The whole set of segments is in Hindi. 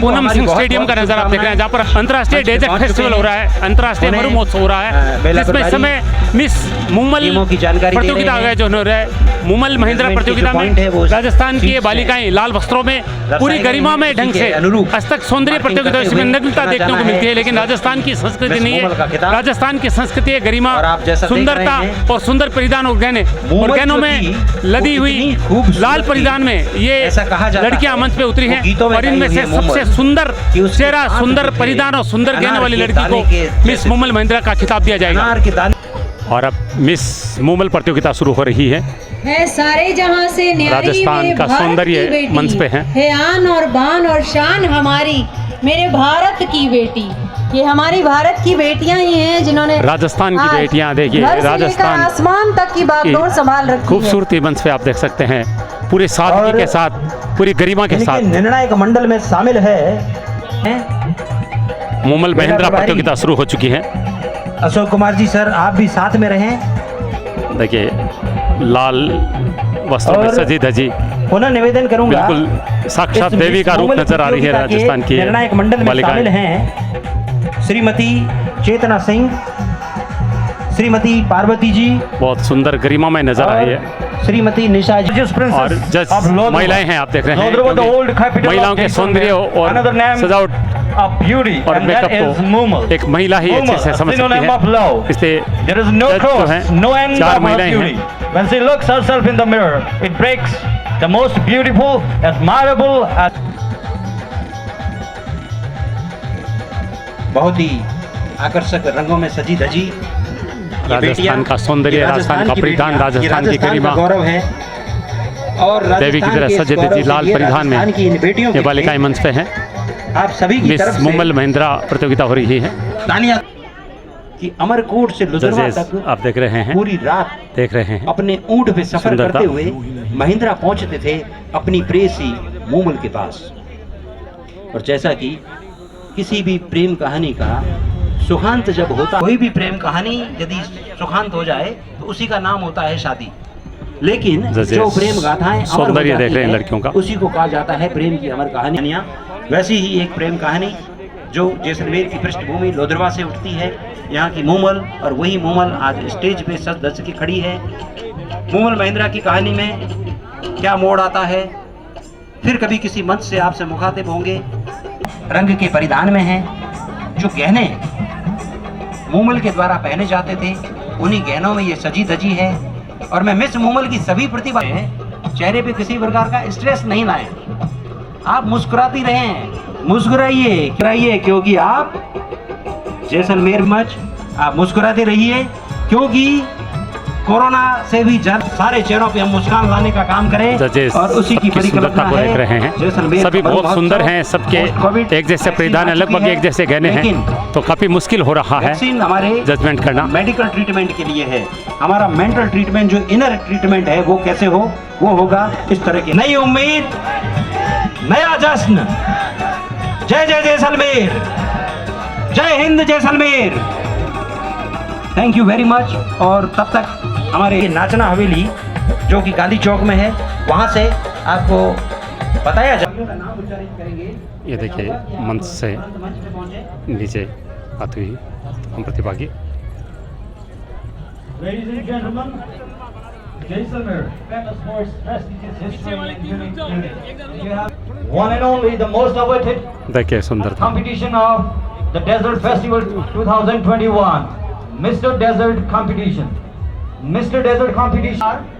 पूनम सिंह स्टेडियम का नज़ारा आप देख रहे हैं, जहाँ पर अंतर्राष्ट्रीय डेजर्ट फेस्टिवल हो रहा है, अंतर्राष्ट्रीय मरु महोत्सव हो रहा है, जिसमें इस समय मिस मुमल प्रतियोगिता आयोजित हो रहा है। मुमल महिंद्रा प्रतियोगिता में राजस्थान की बालिकाएं लाल वस्त्रों में पूरी गरिमा में ढंग से हस्तक सौंदर्य प्रतियोगिता इसमें नग्नता देखने को मिलती है, लेकिन राजस्थान की संस्कृति नहीं है। राजस्थान की संस्कृति है गरिमा, सुंदरता और सुंदर परिधान और गहने, और गहनों में लदी हुई लाल परिधान में ये लड़कियां मंच पे उतरी हैं, और इनमें से सबसे सुंदर चेहरा, सुंदर परिधान और सुंदर गहने वाली लड़की को मिस मुमल महिंद्रा का खिताब दिया जाएगा। और अब मिस मुमल प्रतियोगिता शुरू हो रही है। सारे जहां से राजस्थान का सौंदर्य मंच पे है आन और बान और शान हमारी, मेरे भारत की बेटी। ये हमारी भारत की बेटियां ही हैं जिन्होंने राजस्थान की बेटियां, देखिए राजस्थान आसमान तक की बागडोर संभाल रखी है। खूबसूरती मंच पे आप देख सकते हैं, पूरी सादगी के साथ, पूरी गरिमा के साथ निर्णायक मंडल में शामिल है। मुमल महिंद्रा प्रतियोगिता शुरू हो चुकी है। अशोक कुमार जी सर, आप भी साथ में रहें। देखिए लाल वस्त्रों में सजी धजी, पुनः निवेदन करूंगा, बिल्कुल साक्षात देवी का रूप नजर आ रही है राजस्थान की निर्णायक मंडल में शामिल हैं श्रीमती चेतना सिंह, श्रीमती पार्वती जी, बहुत सुंदर गरिमा में नजर आ रही है, श्रीमती निशा जी, और जज महिलाएं हैं आप देख रहे हैं। महिलाओं के सौंदर्य और सजावट और मेकअप को एक महिला ही अच्छे से समझ सकती है। इसलिए जज जो हैं 4 महिलाएं हैं। When she looks herself in the mirror, it breaks the most beautiful, admirable, बहुत ही आकर्षक रंगों में सजी धजी राजस्थान का सौंदर्य, राजस्थान का परिधान, राजस्थान की गरिमा, गौरव है। और देवी की तरह सजे धजी लाल परिधान में ये बालिकाएं मंच पे हैं। आप सभी की तरफ से मुमल महिंद्रा प्रतियोगिता हो रही है। तालियां कि अमरकोट से लुधियाना तक आप देख रहे हैं, पूरी रात देख रहे हैं अपने ऊंट पे सफर करते हुए महिंद्रा पहुंचते थे अपनी प्रेयसी मुमल के पास। और जैसा कि किसी भी प्रेम कहानी का सुखांत जब होता, कोई भी प्रेम कहानी यदि सुखांत हो जाए तो उसी का नाम होता है शादी। लेकिन जो प्रेम गाथाएं सौंदर्य देख रहे हैं लड़कियों का, उसी को कहा जाता है प्रेम की अमर कहानियां। वैसी ही एक प्रेम कहानी जो जैसलमेर की पृष्ठभूमि लोधरवा से उठती है, यहाँ की मुमल, और वही मुमल आज स्टेज पे सज धज के खड़ी है। मुमल महिंद्रा की कहानी में क्या मोड़ आता है, फिर कभी किसी मंच से आपसे मुखातिब होंगे। रंग के परिधान में हैं, जो गहने मुमल के द्वारा पहने जाते थे, उन्हीं गहनों में ये सजी धजी है। और मैं मिस मुमल की सभी प्रतिभा चेहरे पे किसी प्रकार का स्ट्रेस नहीं लाए, आप मुस्कुराती रहें, मुस्कुराइए क्योंकि आप जैसलमेर मंच, आप मुस्कुराते रहिए, क्योंकि कोरोना से भी सारे चेहरों पे हम मुस्कान लाने का काम करें। और उसी की परिकल्पना है। देख रहे हैं सभी बहुत सुंदर हैं, सबके एक जैसे परिधान, लगभग एक जैसे गहने हैं, तो काफी मुश्किल हो रहा है हमारे जजमेंट करना। मेडिकल ट्रीटमेंट के लिए है, हमारा मेंटल ट्रीटमेंट जो इनर ट्रीटमेंट है वो कैसे हो, वो होगा इस तरह की नई उम्मीद, नया जश्न। जय जय जैसलमेर, जय Hind Jaisalmer. Thank you very much. और तब तक हमारे नाचना हवेली जो कि गांधी चौक में है, वहां से आपको बताया जाएगा। नाम उच्चारित करेंगे। ये देखिए मंच से नीचे आती हुई हम प्रतिभागी। ladies and gentlemen, Jaisalmer, famous horse, prestigious history and unique beauty. You have one and only the most awaited देखिए सुंदरता, competition of the Desert Festival 2021, Mr. Desert Competition. Mr. Desert Competition.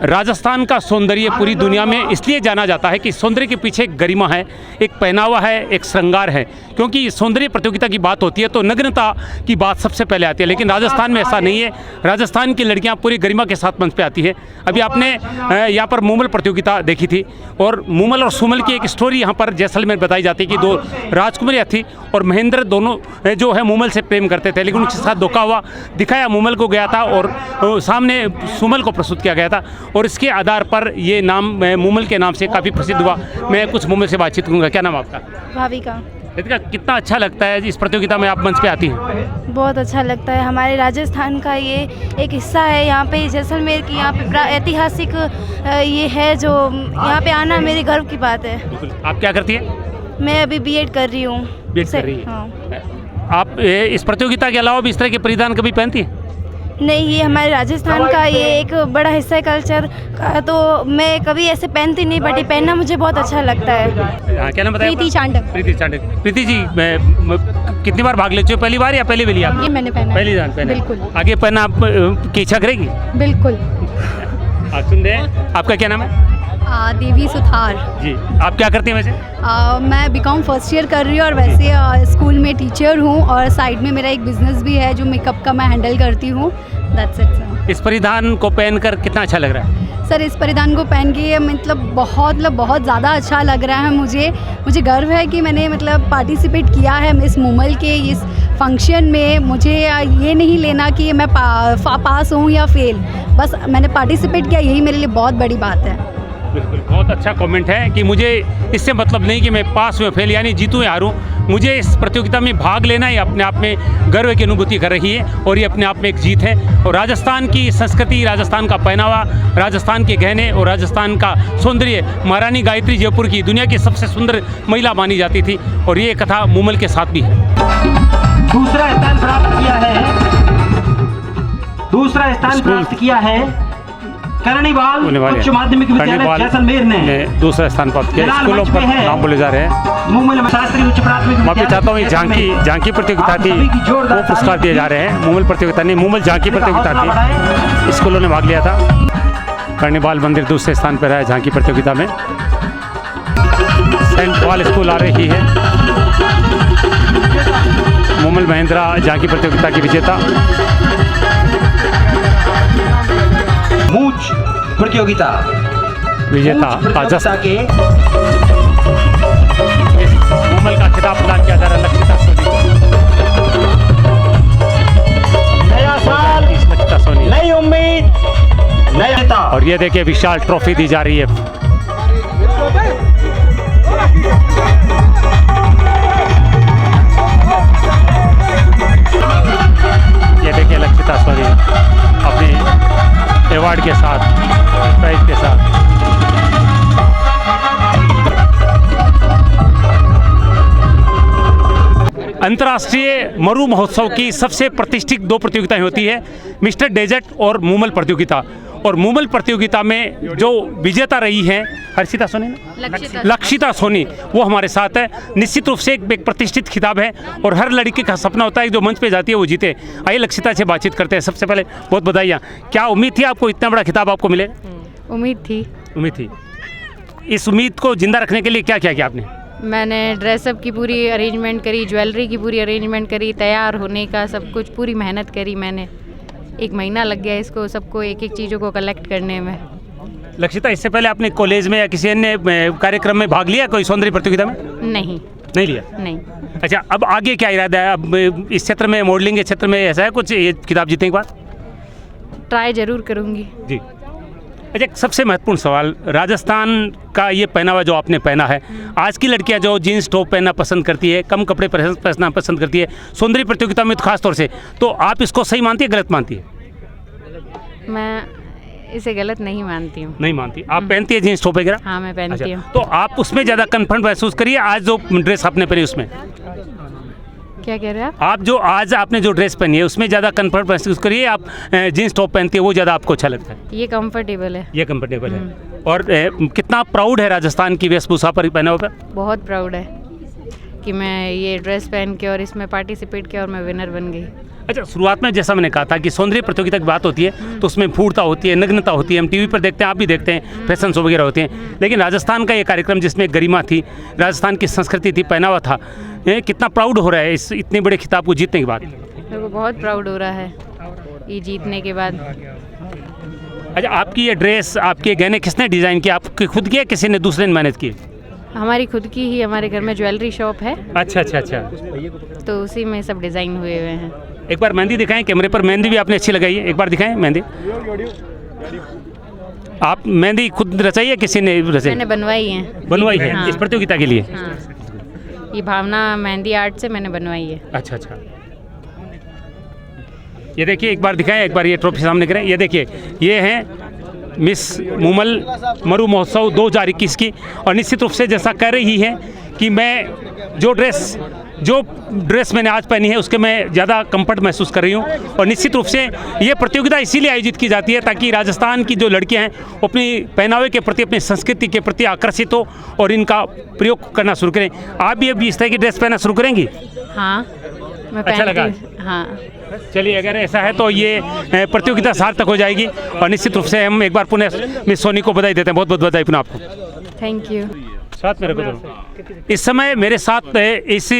Rajasthan का सौंदर्य पूरी दुनिया में इसलिए जाना जाता है कि सौंदर्य के पीछे एक गरिमा है, एक पहनावा है, एक श्रृंगार है। क्योंकि सौंदर्य प्रतियोगिता की बात होती है तो नग्नता की बात सबसे पहले आती है, लेकिन राजस्थान में ऐसा नहीं है। राजस्थान की लड़कियां पूरी गरिमा के साथ मंच पे आती है। अभी आपने यहाँ पर मुमल प्रतियोगिता देखी थी, और मुमल और सुमल की एक स्टोरी यहाँ पर जैसलमेर बताई जाती है कि 2 राजकुमारियाँ थी और महेंद्र दोनों जो है मुमल से प्रेम करते थे, लेकिन उनके साथ धोखा हुआ, दिखाया मुमल को गया था और सामने सुमल को प्रस्तुत किया गया था, और इसके आधार पर ये नाम मुमल के नाम से काफ़ी प्रसिद्ध हुआ। मैं कुछ मुमल से बातचीत करूँगा। क्या नाम आपका? भाविका। रितिका, कितना अच्छा लगता है इस प्रतियोगिता में आप मंच पे आती हैं? बहुत अच्छा लगता है। हमारे राजस्थान का ये एक हिस्सा है। यहाँ पे जैसलमेर की यहाँ पे ऐतिहासिक ये है, जो यहाँ पे आना मेरे गर्व की बात है। आप क्या करती हैं? मैं अभी बीएड कर रही हूँ। बीएड कर रही है। हाँ। आप इस प्रतियोगिता के अलावा भी इस तरह के परिधान कभी पहनती हैं? नहीं, ये हमारे राजस्थान का ये एक बड़ा हिस्सा है कल्चर का, तो मैं कभी ऐसे पहनती नहीं, बट ये पहनना मुझे बहुत अच्छा लगता है। हाँ, क्या नाम बताया? प्रीति चांडक। प्रीति चांडक। प्रीति जी, कितनी बार भाग ले चुके हो? पहली बार या पहले भी लिया? ये मैंने पहना। पहली बार पहना। बिल्कुल। आगे पहना आप की इच्छा करेगी? बिल्कुल। आप सुन रहे हैं, आपका क्या नाम है? देवी सुथार। जी, आप क्या करती हैं वैसे? मैं बीकॉम फर्स्ट ईयर कर रही हूँ और वैसे स्कूल में टीचर हूँ, और साइड में मेरा एक बिजनेस भी है जो मेकअप का मैं हैंडल करती हूँ। That's it sir. इस परिधान को पहनकर कितना अच्छा लग रहा है? सर, इस परिधान को पहन के मतलब बहुत ज़्यादा अच्छा लग रहा है मुझे गर्व है कि मैंने पार्टिसिपेट किया है मिस मुमल के इस फंक्शन में। मुझे ये नहीं लेना कि मैं पास हूँ या फेल, बस मैंने पार्टिसिपेट किया, यही मेरे लिए बहुत बड़ी बात है। बिल्कुल, बहुत अच्छा कमेंट है कि मुझे इससे मतलब नहीं कि मैं पास हुए फेल यानी जीतूँ या हारूँ, मुझे इस प्रतियोगिता में भाग लेना ही अपने आप में गर्व की अनुभूति कर रही है और ये अपने आप में एक जीत है। और राजस्थान की संस्कृति, राजस्थान का पहनावा, राजस्थान के गहने और राजस्थान का सौंदर्य, महारानी गायत्री जयपुर की दुनिया की सबसे सुंदर महिला मानी जाती थी, और ये कथा मुमल के साथ भी है। दूसरा स्थान प्राप्त किया है कर्णीवाल उच्च माध्यमिक विद्यालय जैसलमेर ने दूसरा स्थान प्राप्त किया। स्कूलों पर नाम बोले जा रहे हैं। मुमल शास्त्री उच्च प्राथमिक मैं भी चाहता हूँ ये झांकी प्रतियोगिता थी, वो पुरस्कार दिए जा रहे हैं। मुमल प्रतियोगिता नहीं, मुमल झांकी प्रतियोगिता थी, स्कूलों ने भाग लिया था। कर्णीवाल मंदिर दूसरे स्थान पर है झांकी प्रतियोगिता में। सेंट पॉल स्कूल आ रही है। मुमल महिंद्रा झांकी प्रतियोगिता की विजेता। मूंछ प्रतियोगिता विजेता राजस्थान के मुमल का खिताब प्रदान किया जा रहा है लक्षिता सोनी को। नया साल, लक्षिता सोनी, नई उम्मीद, नया। और ये देखिए विशाल ट्रॉफी दी जा रही है। ये देखिए लक्षिता सोनी अपने अवार्ड के साथ, प्राइज के साथ। अंतर्राष्ट्रीय मरु महोत्सव की सबसे प्रतिष्ठित दो प्रतियोगिताएं होती है, मिस्टर डेजर्ट और मुमल प्रतियोगिता। और मुमल प्रतियोगिता में जो विजेता रही हैं हर्षिता सोनी, लक्षिता सोनी, वो हमारे साथ है। निश्चित रूप से एक प्रतिष्ठित खिताब है और हर लड़की का सपना होता है जो मंच पे जाती है वो जीते। आइए लक्षिता से बातचीत करते हैं। सबसे पहले बहुत बधाइयाँ। क्या उम्मीद थी आपको इतना बड़ा खिताब आपको मिलेगा? उम्मीद थी। इस उम्मीद को जिंदा रखने के लिए क्या क्या किया आपने? मैंने ड्रेसअप की पूरी अरेंजमेंट करी, ज्वेलरी की पूरी अरेंजमेंट करी, तैयार होने का सब कुछ पूरी मेहनत करी मैंने। 1 महीना लग गया इसको सबको एक चीज़ों को कलेक्ट करने में। लक्षिता, इससे पहले आपने कॉलेज में या किसी अन्य कार्यक्रम में भाग लिया कोई सौंदर्य प्रतियोगिता में? नहीं लिया। नहीं। अच्छा, अब आगे क्या इरादा है? अब इस क्षेत्र में, मॉडलिंग के क्षेत्र में ऐसा है कुछ, ये किताब जीतने के बाद? ट्राई जरूर करूँगी जी। अच्छा, सबसे महत्वपूर्ण सवाल, राजस्थान का ये पहनावा जो आपने पहना है, आज की लड़कियां जो जीन्स टॉप पहनना पसंद करती है, कम कपड़े पहनना पसंद करती है, सौंदर्य प्रतियोगिता में तो खास तौर से, तो आप इसको सही मानती है, गलत मानती है? मैं इसे गलत नहीं मानती हूँ। नहीं मानती? आप पहनती है जीन्स टॉप वगैरह? हाँ, मैं पहनती हूँ। तो आप उसमें ज़्यादा कन्फर्ट महसूस करिए आज जो ड्रेस आपने पहनी उसमें? क्या कह रहे हैं आप जो आज आपने जो ड्रेस पहनी है उसमें ज़्यादा कंफर्ट महसूस करिए? आप जीन्स टॉप पहनती है वो ज़्यादा आपको अच्छा लगता है? ये कंफर्टेबल है। ये कंफर्टेबल है। और कितना प्राउड है राजस्थान की वेशभूषा पर, पहनावे पर? बहुत प्राउड है कि मैं ये ड्रेस पहन के और इसमें पार्टिसिपेट किया और मैं विनर बन गई। अच्छा, शुरुआत में जैसा मैंने कहा था कि सौंदर्य प्रतियोगिता की बात होती है तो उसमें फूटता होती है, नग्नता होती है, हम टीवी पर देखते हैं, आप भी देखते हैं, फैशन शो वगैरह होते हैं, लेकिन राजस्थान का ये कार्यक्रम जिसमें गरिमा थी, राजस्थान की संस्कृति थी, पहनावा था, कितना प्राउड हो रहा है इस इतने बड़े खिताब को जीतने के बाद? मेरे को बहुत प्राउड हो रहा है ये जीतने के बाद। अच्छा, आपकी ये ड्रेस, आपके गहने किसने डिज़ाइन किया? आपके खुद किया, किसी ने दूसरे ने मेहनत की? हमारी खुद की ही, हमारे घर में ज्वेलरी शॉप है। अच्छा अच्छा अच्छा। तो उसी में सब डिज़ाइन हुए हुए हैं। एक बार मेहंदी दिखाएं कैमरे पर, मेहंदी भी आपने अच्छी लगाई है, एक बार दिखाएं मेहंदी। आप मेहंदी खुद रचाई है, किसी ने रचाई? मैंने बनवाई है। बनवाई है? हाँ। इस प्रतियोगिता के लिए? हाँ। ये भावना मेहंदी आर्ट से मैंने बनवाई है। अच्छा अच्छा, ये देखिए एक बार दिखाएं, एक बार ये ट्रॉफी सामने करें। ये देखिए, ये हैं मिस मुमल मरु महोत्सव 2021 की, और निश्चित रूप से जैसा कह रही है कि मैं जो ड्रेस मैंने आज पहनी है उसके मैं ज़्यादा कंफर्ट महसूस कर रही हूँ। और निश्चित रूप से ये प्रतियोगिता इसीलिए आयोजित की जाती है ताकि राजस्थान की जो लड़कियाँ हैं वो अपनी पहनावे के प्रति, अपनी संस्कृति के प्रति आकर्षित हो और इनका प्रयोग करना शुरू करें। आप भी अभी इस तरह की ड्रेस पहनना शुरू करेंगी? हाँ, मैं अच्छा लगा? हाँ। चलिए, अगर ऐसा है तो ये प्रतियोगिता सार्थक हो जाएगी। और निश्चित रूप से हम एक बार पुनः मिस सोनी को बधाई देते हैं। बहुत बहुत बधाई पुनः आपको। Thank you. साथ में रखो दोनों। इस समय मेरे साथ इस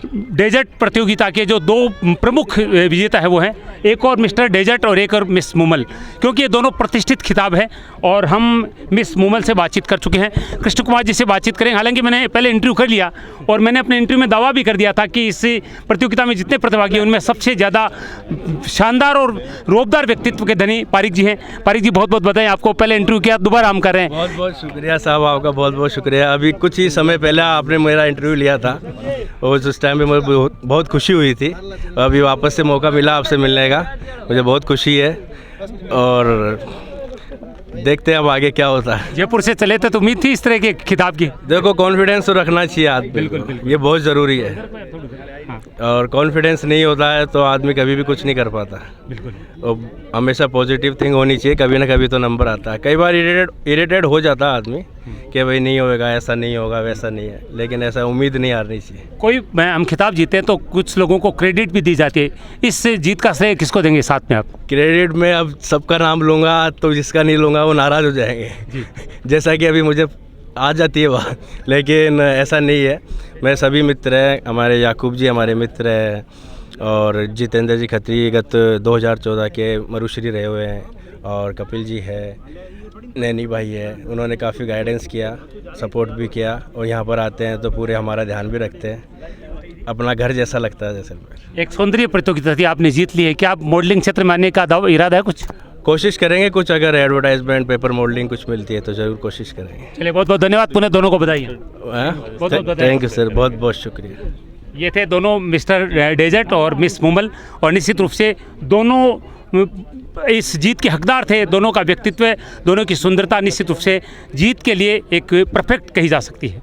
डेजर्ट प्रतियोगिता के जो 2 प्रमुख विजेता है वो हैं, एक और मिस्टर डेजर्ट और एक और मिस मुमल, क्योंकि ये दोनों प्रतिष्ठित खिताब है। और हम मिस मुमल से बातचीत कर चुके हैं, कृष्ण कुमार जी से बातचीत करेंगे। हालांकि मैंने पहले इंटरव्यू कर लिया और मैंने अपने इंटरव्यू में दावा भी कर दिया था कि इस प्रतियोगिता में जितने प्रतिभागी हैं उनमें सबसे ज़्यादा शानदार और रोबदार व्यक्तित्व के धनी पारिक जी हैं। पारिक जी, बहुत बहुत बधाई आपको। पहले इंटरव्यू किया, दोबारा हम कर रहे हैं। बहुत बहुत शुक्रिया साहब, आपका बहुत बहुत शुक्रिया। अभी कुछ ही समय पहले आपने मेरा इंटरव्यू लिया था और उस टाइम पे मुझे बहुत खुशी हुई थी। अभी वापस से मौका मिला आपसे मिलने का, मुझे बहुत खुशी है। और देखते हैं अब आगे क्या होता है। जयपुर से चले थे तो उम्मीद थी इस तरह के खिताब की? देखो, कॉन्फिडेंस तो रखना चाहिए आदमी, बिल्कुल ये बहुत ज़रूरी है। और कॉन्फिडेंस नहीं होता है तो आदमी कभी भी कुछ नहीं कर पाता। बिल्कुल, और हमेशा पॉजिटिव थिंग होनी चाहिए, कभी ना कभी तो नंबर आता है। कई बार इरिटेट हो जाता है आदमी कि भाई नहीं होगा, ऐसा नहीं होगा, वैसा नहीं है, लेकिन ऐसा उम्मीद नहीं हारनी चाहिए। हम खिताब जीते तो कुछ लोगों को क्रेडिट भी दी जाती है, इस जीत का श्रेय किसको देंगे साथ में आप? क्रेडिट में अब सबका नाम लूँगा तो जिसका नहीं लूँगा वो नाराज़ हो जाएंगे। जैसा कि अभी मुझे आ जाती है बात, लेकिन ऐसा नहीं है। मेरे सभी मित्र हैं, हमारे याकूब जी हमारे मित्र हैं, और जितेंद्र जी खत्री गत 2014 के मरुश्री रहे हुए हैं, और कपिल जी है, नैनी भाई है, उन्होंने काफ़ी गाइडेंस किया, सपोर्ट भी किया। और यहाँ पर आते हैं तो पूरे हमारा ध्यान भी रखते हैं, अपना घर जैसा लगता है जैसे। एक सौंदर्य प्रतियोगिता थी, आपने जीत ली है, क्या आप मॉडलिंग क्षेत्र में आने का इरादा है कुछ? कोशिश करेंगे, कुछ अगर एडवर्टाइजमेंट, पेपर मॉडलिंग कुछ मिलती है तो ज़रूर कोशिश करेंगे। चलिए, बहुत बहुत धन्यवाद, पुनः दोनों को बधाई। थैंक यू सर, बहुत बहुत शुक्रिया। ये थे दोनों मिस्टर डेजर्ट और मिस मुमल, और निश्चित रूप से दोनों इस जीत के हकदार थे। दोनों का व्यक्तित्व, दोनों की सुंदरता निश्चित रूप से जीत के लिए एक परफेक्ट कही जा सकती है।